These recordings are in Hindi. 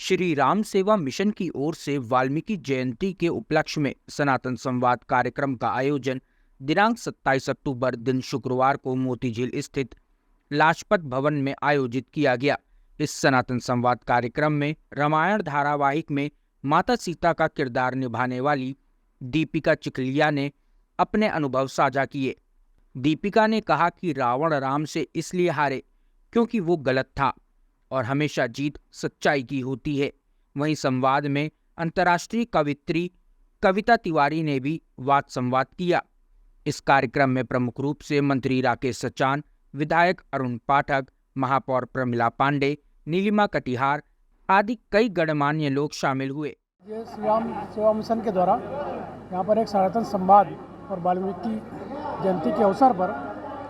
श्री राम सेवा मिशन की ओर से वाल्मीकि जयंती के उपलक्ष्य में सनातन संवाद कार्यक्रम का आयोजन दिनांक 27 अक्टूबर दिन शुक्रवार को मोतीझील स्थित लाजपत भवन में आयोजित किया गया। इस सनातन संवाद कार्यक्रम में रामायण धारावाहिक में माता सीता का किरदार निभाने वाली दीपिका चिखलिया ने अपने अनुभव साझा किए। दीपिका ने कहा कि रावण राम से इसलिए हारे क्योंकि वो गलत था और हमेशा जीत सच्चाई की होती है। वहीं संवाद में अंतर्राष्ट्रीय कवित्री कविता तिवारी ने भी वाद संवाद किया। इस कार्यक्रम में प्रमुख रूप से मंत्री राकेश सचान, विधायक अरुण पाठक, महापौर प्रमिला पांडे, नीलिमा कटिहार आदि कई गणमान्य लोग शामिल हुए। ये श्री राम सेवा मिशन के द्वारा यहाँ पर एक सनातन संवाद और वाल्मीकि जयंती के अवसर पर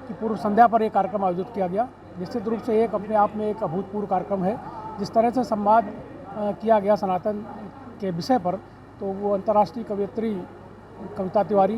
की पूर्व संध्या पर एक कार्यक्रम आयोजित किया गया। निश्चित रूप से एक अपने आप में एक अभूतपूर्व कार्यक्रम है। जिस तरह से संवाद किया गया सनातन के विषय पर, तो वो अंतर्राष्ट्रीय कवियत्री कविता तिवारी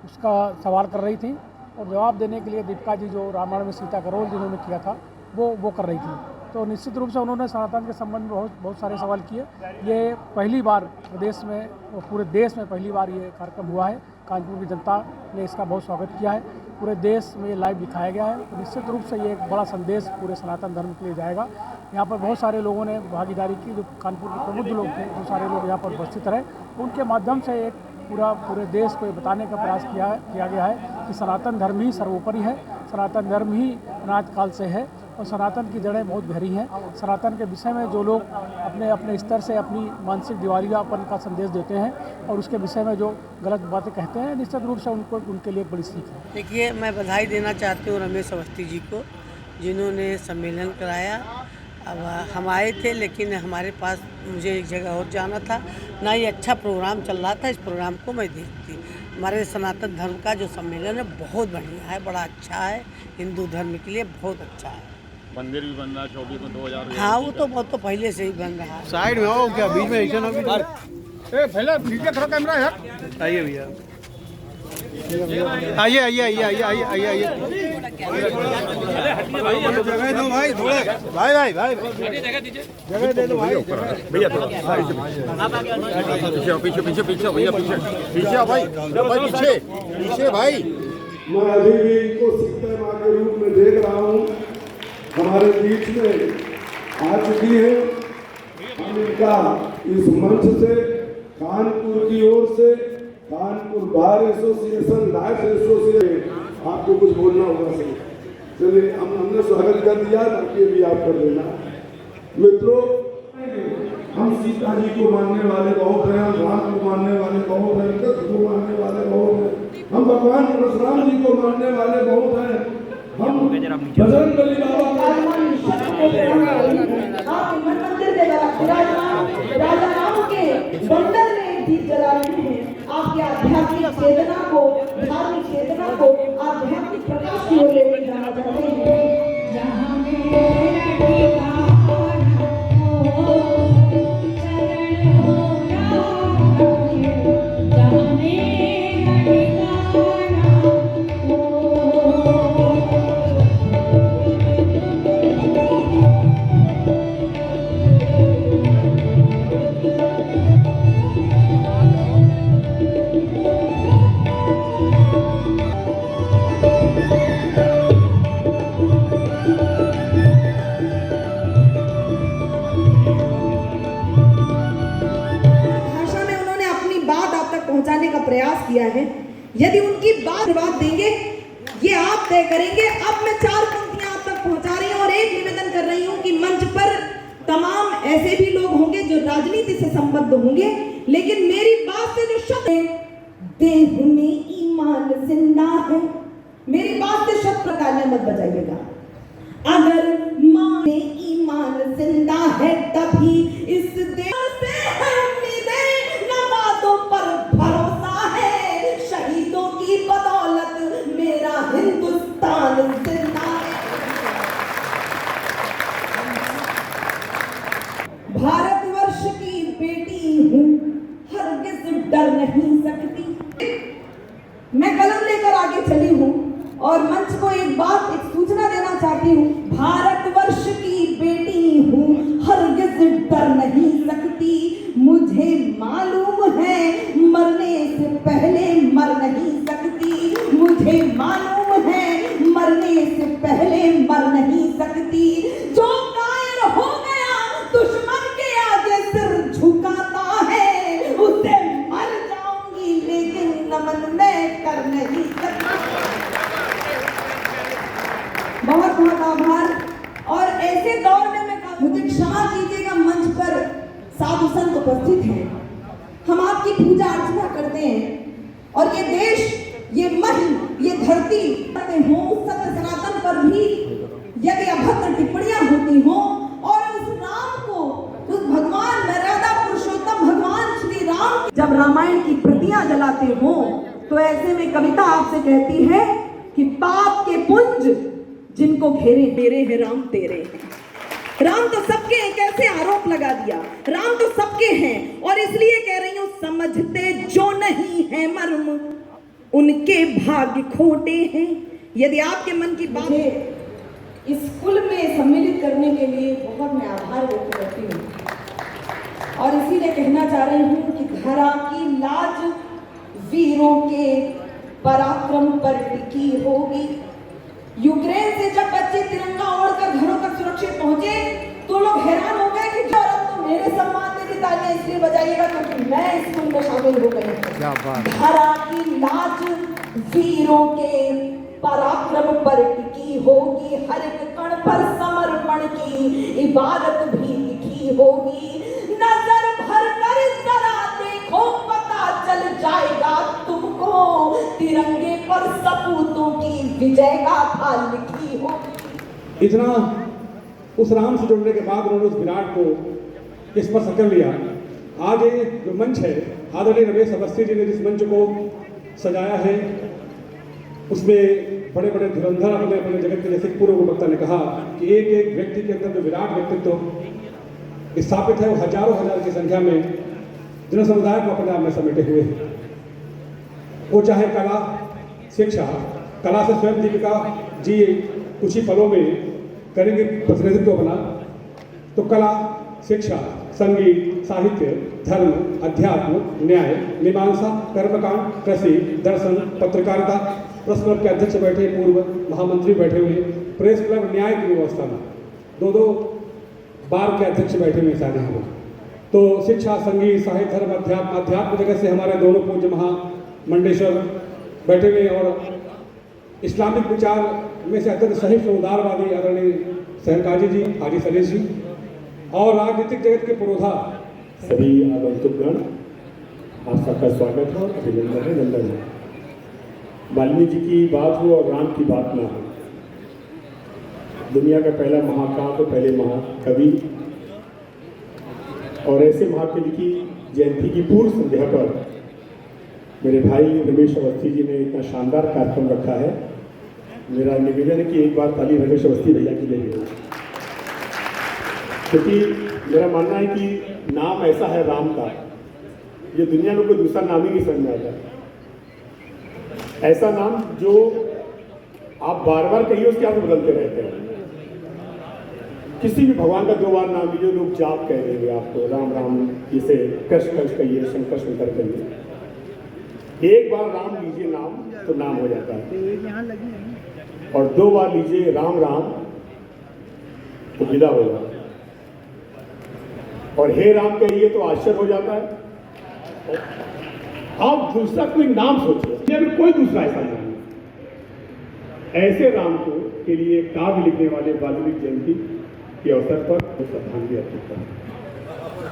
उसका सवाल कर रही थी और जवाब देने के लिए दीपिका जी जो रामायण में सीता का रोल जिन्होंने किया था वो कर रही थी। तो निश्चित रूप से उन्होंने सनातन के संबंध में बहुत सारे सवाल किए। ये पहली बार प्रदेश में और पूरे देश में पहली बार ये कार्यक्रम हुआ है। कानपुर की जनता ने इसका बहुत स्वागत किया है। पूरे देश में ये लाइव दिखाया गया है। तो निश्चित रूप से ये एक बड़ा संदेश पूरे सनातन धर्म के लिए जाएगा। यहाँ पर बहुत सारे लोगों ने भागीदारी की। जो कानपुर के प्रबुद्ध लोग थे, वो सारे लोग यहाँ पर उपस्थित रहे। उनके माध्यम से एक पूरे देश को बताने का प्रयास किया गया है कि सनातन धर्म ही सर्वोपरि है, सनातन धर्म ही अनाद काल से है और सनातन की जड़ें बहुत गहरी हैं। सनातन के विषय में जो लोग अपने स्तर से अपनी मानसिक दिवालियापन का संदेश देते हैं और उसके विषय में जो गलत बातें कहते हैं, निश्चित रूप से उनके लिए एक बड़ी सीख है। देखिए, मैं बधाई देना चाहती हूँ रमेश अवस्थी जी को, जिन्होंने सम्मेलन कराया। अब हम आए थे, लेकिन हमारे पास मुझे एक जगह और जाना था ना। ये अच्छा प्रोग्राम चल रहा था, इस प्रोग्राम को मैं देखती। हमारे सनातन धर्म का जो सम्मेलन है बहुत बढ़िया है, बड़ा अच्छा है, हिंदू धर्म के लिए बहुत अच्छा है। मंदिर भी बन रहा है 24 में 2000। हाँ, वो तो पहले से ही बन रहा है। साइड में हो क्या, बीच में ऐसा ना भी। पहले नीचे थोड़ा कैमरा यार। आइए भैया, आइए। जगह दो भाई, थोड़ा भाई जगह दे दो भाई। भैया पीछे भैया भाई पीछे भाई। मैं अभी भी इनको सीता माँ के रूप में देख रहा हूँ। हमारे बीच में आ चुकी है। हम इनका इस मंच से, कानपुर की ओर से, Kanpur bar association, life association, आपको कुछ बोलना होगा सर। चलिए, हमने स्वागत कर दिया, बाकी भी आप कर देना। मित्रों, हम सीता जी को मानने वाले बहुत हैं, हम राम को मानने वाले बहुत हैं, कृष्ण को मानने वाले बहुत हैं, हम भगवान परशुराम जी को मानने वाले बहुत हैं, हम बजरंगबली बाबा राजा राम के बंदर में दीप जला रहे हैं। आपकी आध्यात्मिक चेतना को, धार्मिक चेतना को आध्यात्मिक प्रकाश की ओर लेकर जाना चाहते हैं। जहाँ पहुंचाने का प्रयास किया है। यदि उनकी बात देंगे, ये आप तय करेंगे। अब मैं 4 पंक्तियां आप तक पहुंचा रही हूं और एक निवेदन कर रही हूं कि मंच पर तमाम ऐसे भी लोग होंगे जो राजनीति से संबद्ध होंगे, लेकिन मेरी बात से जो शब्द देह में ईमान जिंदा है, मेरी बात से शत प्रकार मत बजाइएगा। अगर मां में ईमान जिंदा है तभी इस देश से पर भरोसा है। शहीदों की बदौलत मेरा हिंदुस्तान जिंदा है। भारतवर्ष की बेटी हूँ, हरगिज डर नहीं सकती। मैं कलम लेकर आगे चली हूँ और मंच को एक सूचना देना चाहती हूँ। भारतवर्ष की बेटी हूँ, हरगिज डर नहीं पहले मर नहीं सकती, मुझे मालूम है मरने से पहले मर नहीं सकती। जो कायर हो गया दुश्मन के आगे सिर झुकाता है, उसे मर जाऊंगी लेकिन नमन मैं कर नहीं सकती। बहुत बहुत आभार। और ऐसे दौर में मुझे क्षमा कीजिएगा, मंच पर साधु संत उपस्थित हैं, हम आपकी पूजा अर्चना करते हैं और ये देश, ये महिम, ये धरती करते हो, सत्य सनातन पर भी यदि अभद्र टिप्पणियां होती हो और उस राम को, उस भगवान मर्यादा पुरुषोत्तम भगवान श्री राम जब रामायण की प्रतियां जलाते हो तो ऐसे में कविता आपसे कहती है कि पाप के पुंज जिनको घेरे मेरे हैं राम तेरे हैं। राम तो सबके हैं, कैसे आरोप लगा दिया, राम तो सबके हैं। और इसलिए कह रही हूं, समझते जो नहीं है मर्म उनके भाग्य खोटे हैं। यदि आपके मन की बात इस कुल में सम्मिलित करने के लिए बहुत मैं आभार व्यक्त करती हूँ और इसीलिए कहना चाह रही हूँ कि धरा की लाज वीरों के पराक्रम पर टिकी होगी। यूक्रेन से जब बच्चे तिरंगा ओढ़कर घरों तक सुरक्षित पहुंचे तो लोग हैरान हो गए कि जो तो मेरे सम्मान में भी तालियां इसलिए बजाइएगा क्योंकि मैं इस स्कूल में शामिल हो गई। धरा की लाज वीरों के पराक्रम पर टिकी होगी, हर एक कण पर समर्पण की इबादत भी लिखी होगी। नजर भर कर जरा देखो पता चल जाएगा तुमको, तिरंगे पर सपूतों की विजय गाथा लिखी हो। इतना उस राम से जुड़ने के बाद उन्होंने उस विराट को स्पर्श कर लिया। आज ये जो मंच है, आदरणीय रमेश अवस्थी जी ने जिस मंच को सजाया है उसमें बड़े बड़े धुरंधर अपने अपने जगत के, जैसे पूर्व वक्ता ने कहा कि एक एक व्यक्ति के अंदर जो विराट व्यक्तित्व स्थापित है वो हजारों हजार की संख्या में जन समुदाय को अपने आप में समेटे हुए हैं। वो चाहे कला, शिक्षा, कला से स्वयं जीविका जी कुछ ही पलों में करेंगे प्रतिनिधित्व बना, तो कला, शिक्षा, संगीत, साहित्य, धर्म, अध्यात्म, न्याय, मीमांसा, कर्मकांड, कृषि, दर्शन, पत्रकारिता, प्रेस क्लब के अध्यक्ष बैठे, पूर्व महामंत्री बैठे हुए, प्रेस क्लब न्याय की व्यवस्था में दो बार के अध्यक्ष बैठे हुए सारे हैं। तो शिक्षा, संगीत, साहित्य, धर्म, अध्यात्म जगत से हमारे दोनों पूज्य महामंडेश्वर बैठे हुए और इस्लामिक विचार में से अत्यंत सहिष्णु उदारवादी आदरणीय सहकाजी जी, हाजी सलीस जी और राजनीतिक जगत के पुरोधा सभी आगंतुकगण, आप सबका स्वागत है, अभिनंदन है, नंदन है। वाल्मीकि जी की बात हो और राम की बात ना हो। दुनिया का पहला महाकाव्य, पहले महाकवि और ऐसे महाकवि की जयंती की पूर्व संध्या पर मेरे भाई रमेश अवस्थी जी ने इतना शानदार कार्यक्रम रखा है। मेरा निवेदन है कि एक बार ताली रमेश अवस्थी भैया की ले लीजिए, क्योंकि मेरा मानना है कि नाम ऐसा है राम का, ये दुनिया में कोई दूसरा नाम ही नहीं समझ में आता। ऐसा नाम जो आप बार बार कहिए उसके आप बदलते रहते हैं। किसी भी भगवान का 2 बार नाम लीजिए, लोग जाप कह देंगे आपको, राम राम, इसे कृष्ण कहिए, शंकर शंकर कहिए। एक बार राम लीजिए नाम तो नाम हो जाता है, और 2 बार लीजिए राम राम तो विदा हो जाता है, और हे राम कहिए तो आश्चर्य हो जाता है। आप दूसरा कोई नाम सोचिए, दुनिया में कोई दूसरा ऐसा नाम नहीं। ऐसे राम को के लिए काव्य लिखने वाले वाल्मीकि जयंती के अवसर पर श्रद्धांजलि अर्पित करना।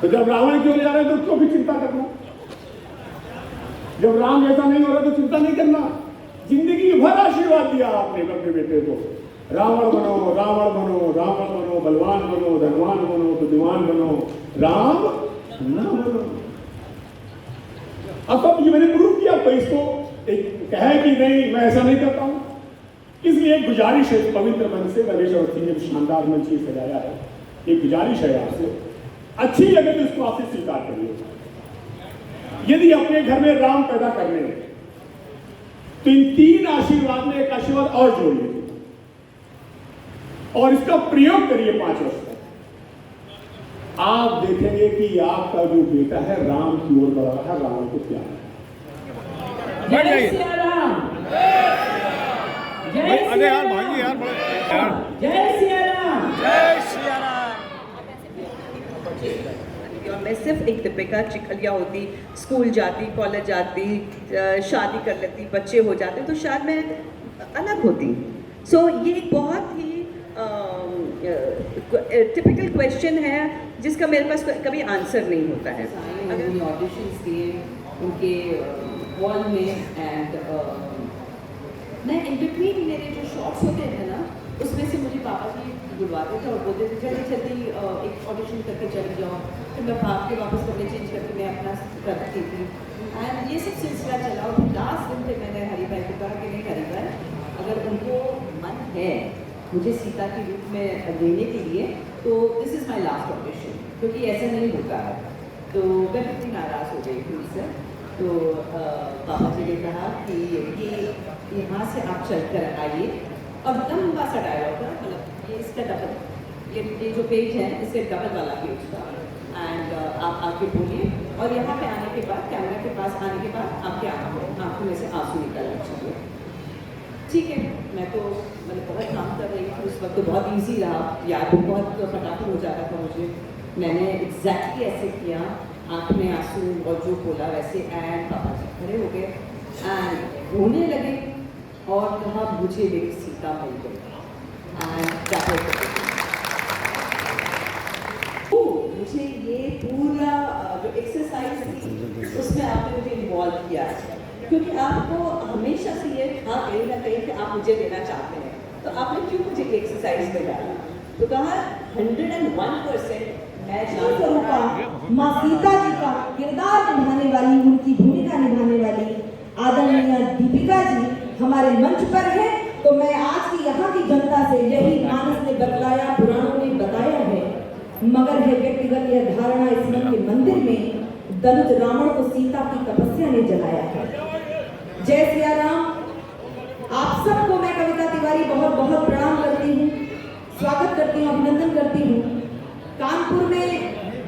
तो जब रावण क्यों ले जा रहे हैं तो क्यों भी चिंता करना, जब राम ऐसा नहीं हो रहा तो चिंता नहीं करना। जिंदगी भर आशीर्वाद दिया आपने अपने बेटे को, रावण बनो, रावण बनो, रावण बनो, बलवान बनो, धनवान बनो, बुद्धिमान बनो, राम न बनो। अब ये मैंने प्रूव किया, तो इसको एक कहे कि नहीं मैं ऐसा नहीं करता हूं। इसलिए एक गुजारिश है पवित्र मन से, रमेश अवस्थी ने शानदार मंच सजाया है, एक गुजारिश है आपसे, अच्छी लगे तो इसको आपसे स्वीकार करिए। यदि अपने घर में राम पैदा करने हैं तो इन 3 आशीर्वाद में एक आशीर्वाद और जोड़िए और इसका प्रयोग करिए 5 वर्ष तक। आप देखेंगे कि आपका जो बेटा है राम की ओर बढ़ रहा है, राम को प्यार है। बैठ जाइए। अरे यार भाई यार मैं सिर्फ एक दीपिका चिखलिया होती, स्कूल जाती, कॉलेज जाती, शादी कर लेती, बच्चे हो जाते तो शायद मैं अलग होती। सो ये एक बहुत ही टिपिकल क्वेश्चन है जिसका मेरे पास कभी आंसर नहीं होता है। अगर ऑडिशंस दिए उनके वॉल में एंड मैं इन बिटवीन मेरे जो शॉट्स होते थे ना उसमें से मुझे पापा जी बुलवाते थे और बोलते थे जल्दी जल्दी एक ऑडिशन करके चले जाओ, फिर मैं भाग के वापस कपड़े चेंज करके मैं अपना करती थी। एंड ये सब सिलसिला चला और लास्ट दिन पे मैंने हरी भाई को कहा कि नहीं हरी भाई अगर उनको मन है मुझे सीता के रूप में देने के लिए तो this is my last audition, क्योंकि ऐसा नहीं होता है। तो मैं कितनी नाराज़ हो गई थी उससे। तो पापा जी ने कहा कि ये यहाँ से आप चल कर आइए और लंबा सा डायलॉग था, मतलब ये इसका डबल ये जो पेज है इससे डबल वाला पेज था। एंड आप आके बोलिए और यहाँ पे आने के बाद कैमरा के पास आने के बाद आपके आँखों में से आंसू निकलना चाहिए। ठीक है, मैं तो मतलब बहुत काम कर रही थी उस वक्त, तो बहुत इजी रहा, याद बहुत फटाफट हो जाता था मुझे। मैंने एग्जैक्टली ऐसे किया, आँख में आंसू और जो बोला वैसे। एंड पापा जी खड़े हो गए एंड रोने लगे और कहा मुझे मेरी सीता मिल गई। एंड मुझे ये पूरा जो एक्सरसाइज थी उसमें आपने मुझे इन्वॉल्व किया, क्योंकि आपको हमेशा से ये था कहीं ना कहीं कि आप मुझे देना चाहते हैं, तो आपने क्यों मुझे एक्सरसाइज में डाला? तो कहा 101% मैं का माँ सीता जी का किरदार निभाने वाली, उनकी भूमिका निभाने वाली आदरणीय दीपिका जी हमारे मंच पर है। तो मैं आज की यहाँ की जनता से यही मानस ने बतलाया, पुराणों ने बताया है, मगर है व्यक्तिगत यह धारणा इस मन के मंदिर में दनुज रावण को सीता की तपस्या ने जलाया है। जय सिया राम। आप सबको मैं कविता तिवारी बहुत बहुत प्रणाम करती हूँ, स्वागत करती हूँ, अभिनंदन करती हूँ। कानपुर में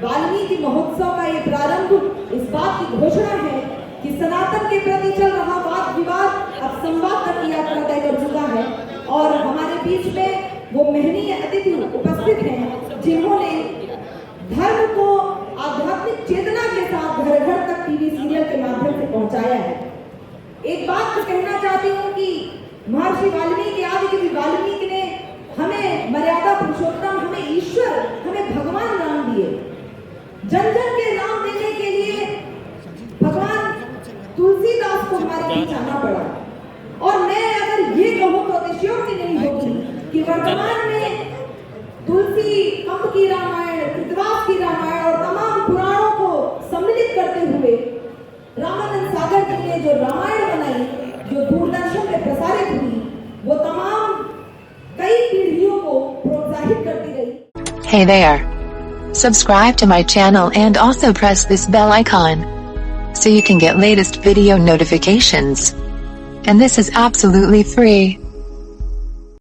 वाल्मीकि महोत्सव का ये प्रारंभ इस बात की घोषणा है कि सनातन के प्रति चल रहा वाद विवाद अब संवाद तक की यात्रा तय कर चुका है और हमारे बीच में वो महनीय अतिथि उपस्थित हैं जिन्होंने धर्म को आध्यात्मिक चेतना के साथ घर घर तक टीवी सीरियल के माध्यम से पहुंचाया है। एक बात तो कहना चाहती हूँ कि महर्षि वाल्मीकि, आदिकवि वाल्मीकि ने हमें मर्यादा पुरुषोत्तम, हमें ईश्वर, हमें भगवान राम दिए। जन जन के राम देने के लिए भगवान तुलसीदास को हमारे बीच आना पड़ा। और मैं अगर ये कहूँ तो अतिशयोक्ति नहीं होगी कि वर्तमान में तुलसी, कंब की रामायण, कृतवास की रामायण और तमाम पुराणों को सम्मिलित करते हुए रामानंद सागर जी ने जो रामायण बनाई, जो दूरदर्शन में प्रसारित हुई, वो तमाम कई पीढ़ियों को प्रोत्साहित करती रही। Hey there. Subscribe to my channel and also press this bell icon so you can get latest video notifications. And this is absolutely free.